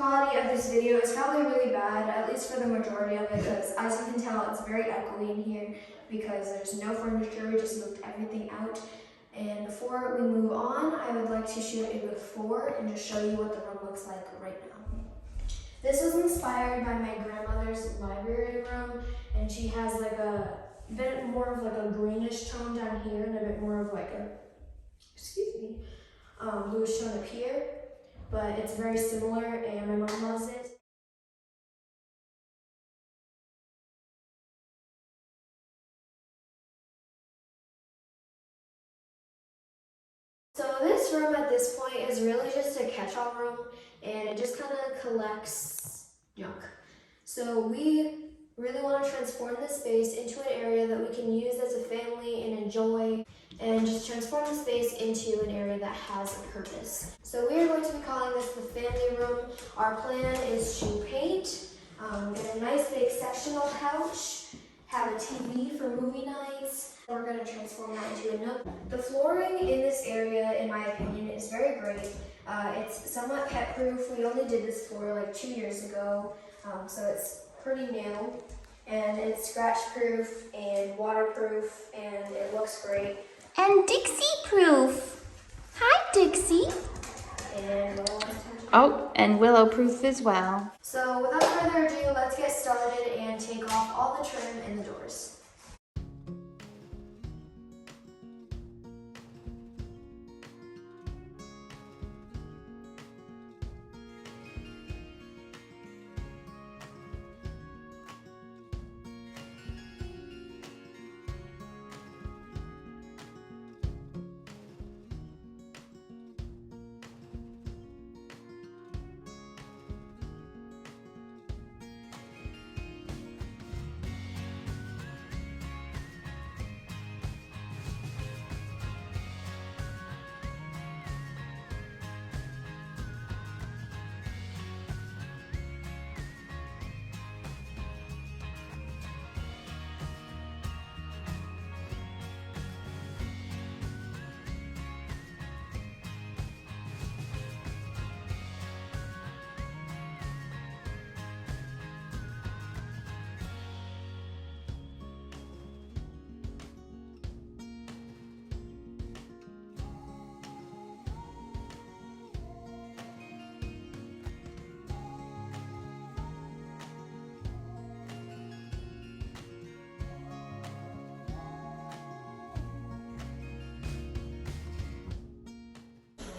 quality of this video is probably really bad, at least for the majority of it, because as you can tell, it's very echoey in here because there's no furniture, we just moved everything out. And before we move on, I would like to shoot a before and just show you what the room looks like right now. This was inspired by my grandmother's library room, and she has like a bit more of like a greenish tone down here and a bit more of like a, bluish tone up here. But it's very similar and my mom loves it. So this room at this point is really just a catch-all room, and it just kind of collects junk. So we really want to transform this space into an area that we can use as a family and enjoy, and just transform the space into an area that has a purpose. So we are going to be calling this the family room. Our plan is to paint, get a nice big sectional couch, have a TV for movie nights. We're going to transform that into a nook. The flooring in this area, in my opinion, is very great. It's somewhat pet-proof. We only did this floor like 2 years ago, so it's pretty new. And it's scratch-proof and waterproof, and it looks great. And Dixie-proof. Hi, Dixie. And Oh, and Willow-proof as well. So without further ado, let's get started and take off all the trim and the doors.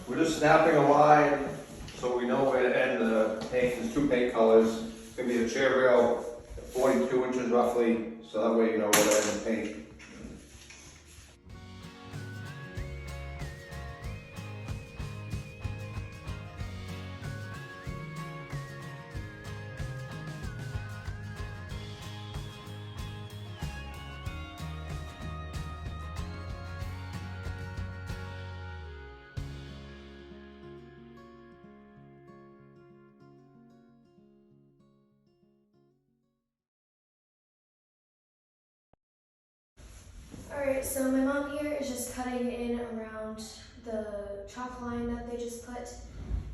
We're just snapping a line so we know where to end the paint. There's two paint colors. It's gonna be a chair rail, 42 inches roughly, so that way you know where to end the paint. Alright, so my mom here is just cutting in around the chalk line that they just put,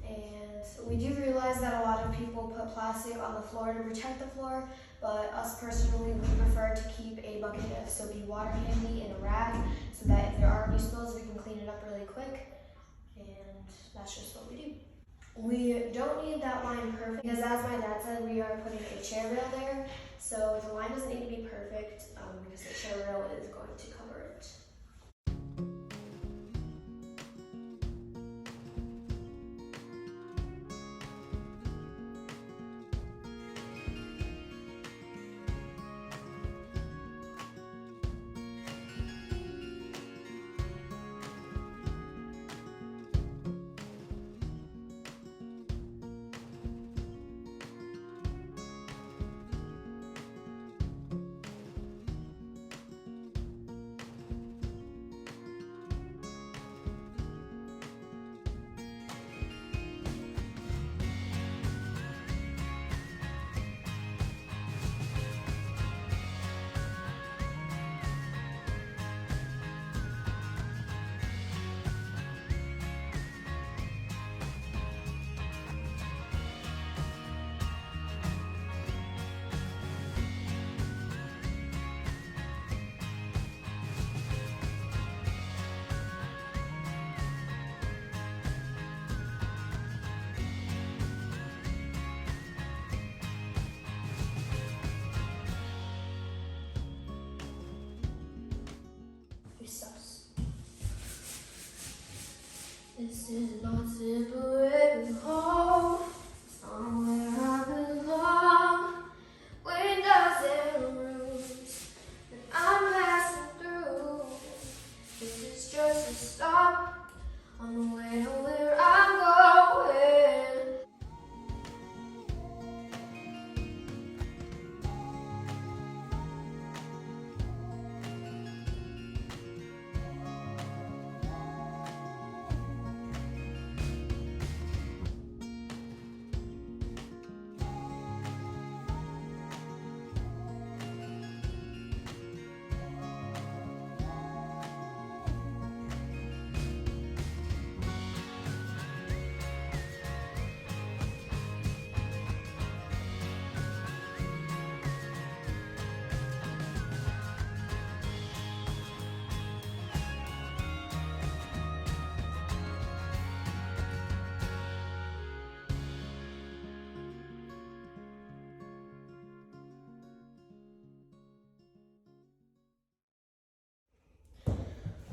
and we do realize that a lot of people put plastic on the floor to protect the floor, but us personally, we prefer to keep a bucket of soapy water handy and a rag so that if there are any spills, we can clean it up really quick, and that's just what we do. We don't need that line perfect because, as my dad said, we are putting a chair rail there, so the line doesn't need to be perfect because the chair rail is going to cover it. is not simply home, somewhere I belong. Windows and rooms that I'm passing through. This is just a stop on the way to where I'm going.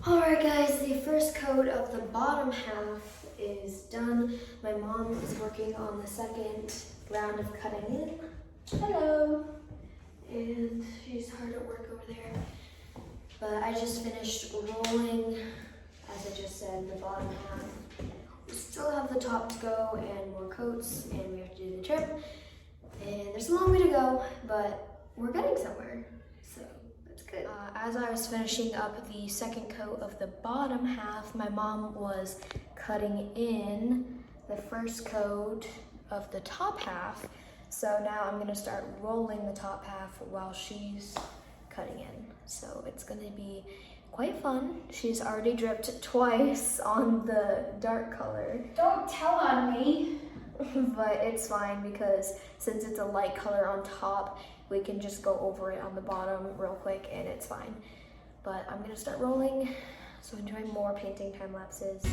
Alright guys, the first coat of the bottom half is done. My mom is working on the second round of cutting in. Hello! And she's hard at work over there. But I just finished rolling, as I just said, the bottom half. We still have the top to go and more coats, and we have to do the trim. And there's a long way to go, but we're getting somewhere. So that's good. As I was finishing up the second coat of the bottom half, my mom was cutting in the first coat of the top half. So now I'm gonna start rolling the top half while she's cutting in. So it's gonna be quite fun. She's already dripped twice on the dark color. Don't tell on me. But it's fine because since it's a light color on top, we can just go over it on the bottom real quick and it's fine. But I'm gonna start rolling, so enjoy more painting time lapses.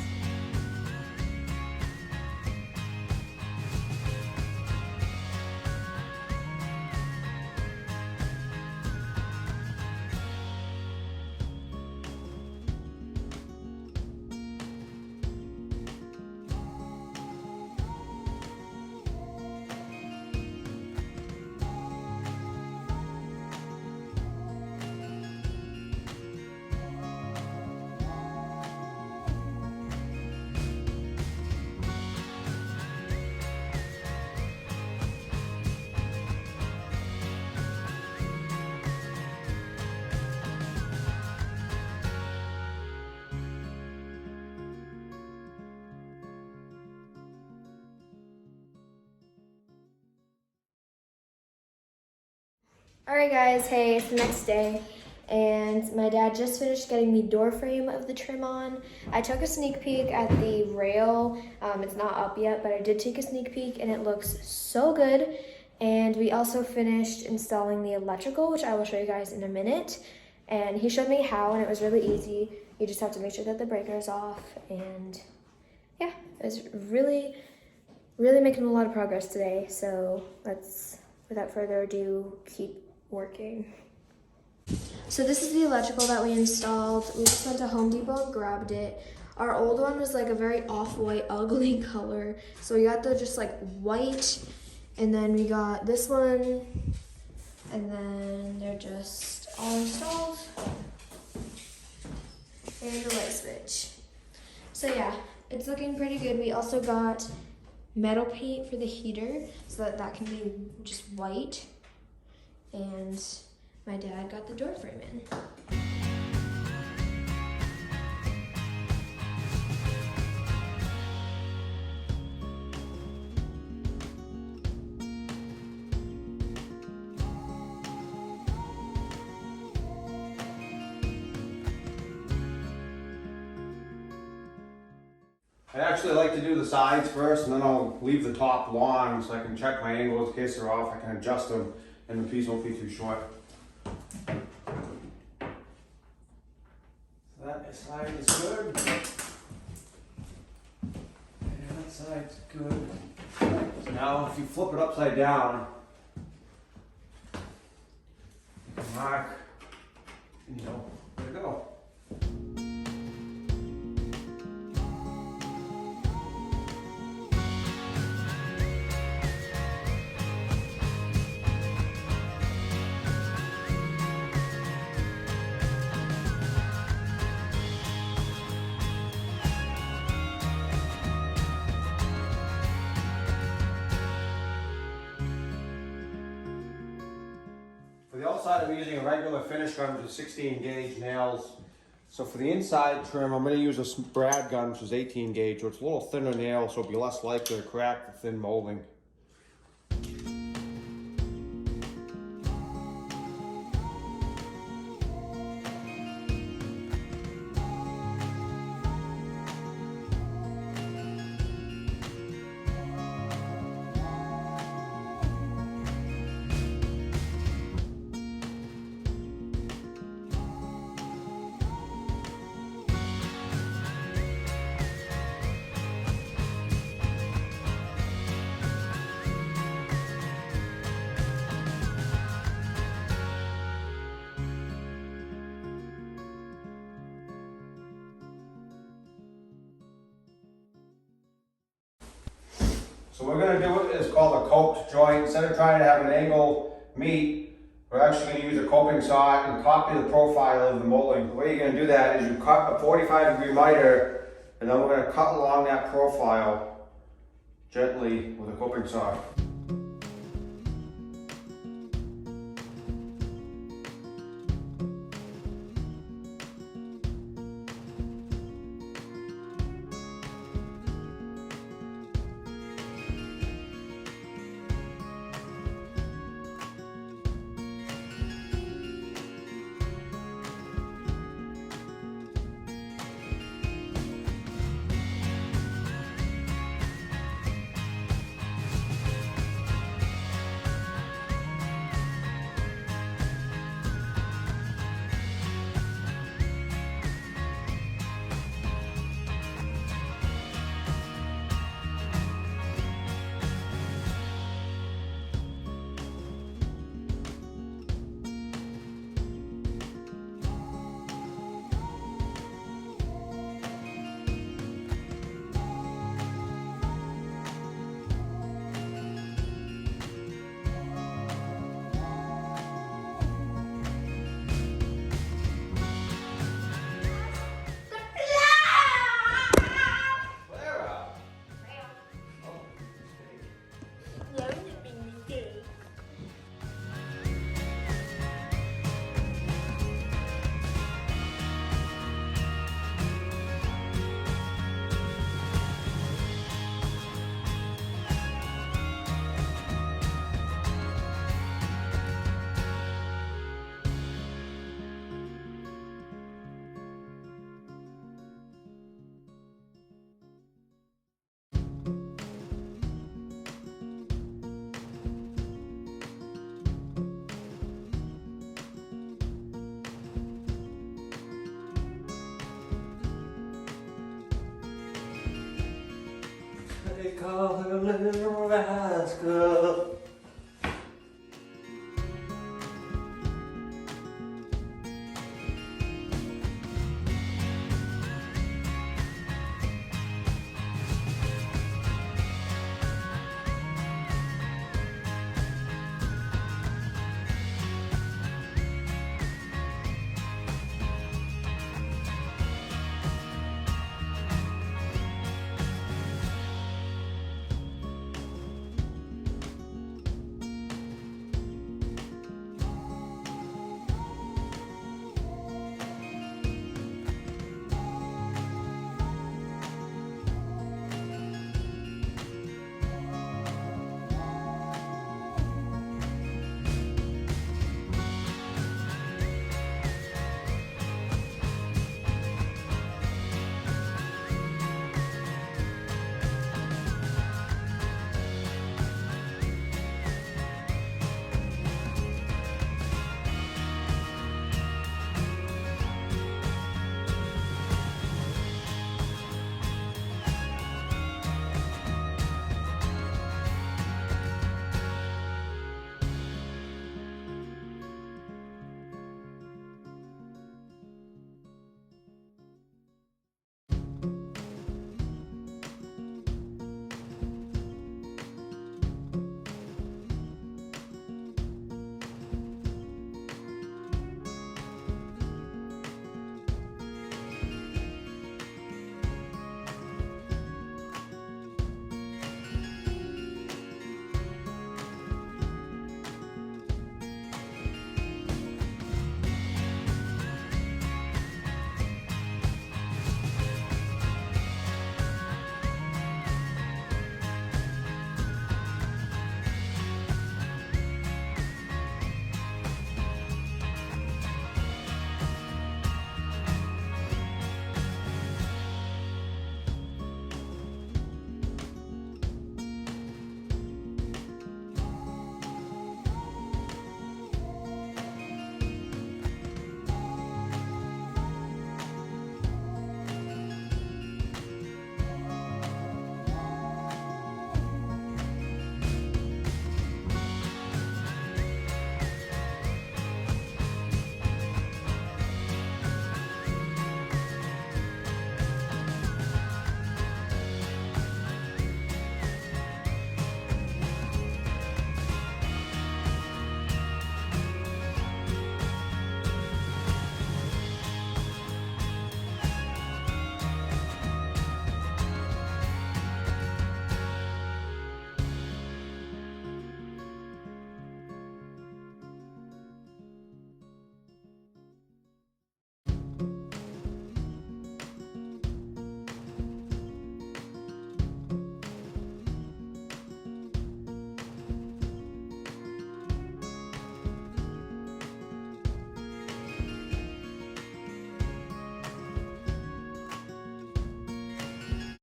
Alright guys, hey, it's the next day, and my dad just finished getting the door frame of the trim on. I took a sneak peek at the rail. It's not up yet, but I did take a sneak peek and it looks so good. And we also finished installing the electrical, which I will show you guys in a minute. And he showed me how, and it was really easy. You just have to make sure that the breaker is off, and yeah, it was really making a lot of progress today. So let's, without further ado, keep working. So this is the electrical that we installed. We just went to Home Depot and grabbed it. Our old one was like a very off-white, ugly color. So we got the just like white, and then we got this one, and then they're just all installed. And the light switch. So yeah, it's looking pretty good. We also got metal paint for the heater so that that can be just white. And my dad got the door frame in. I actually like to do the sides first, and then I'll leave the top long so I can check my angles in case they're off. I can adjust them and the piece won't be too short. That side is good. And that side's good. So now if you flip it upside down, you can mark, and you know where to go. For the outside, I'm using a regular finish gun, which is 16 gauge nails. So for the inside trim, I'm going to use a brad gun, which is 18 gauge, so it's a little thinner nail, so it'll be less likely to crack the thin molding. So we're going to do what is called a coped joint. Instead of trying to have an angle meet, we're actually going to use a coping saw and copy the profile of the molding. The way you're going to do that is you cut a 45-degree miter, and then we're going to cut along that profile gently with a coping saw. They call her Little Rascal.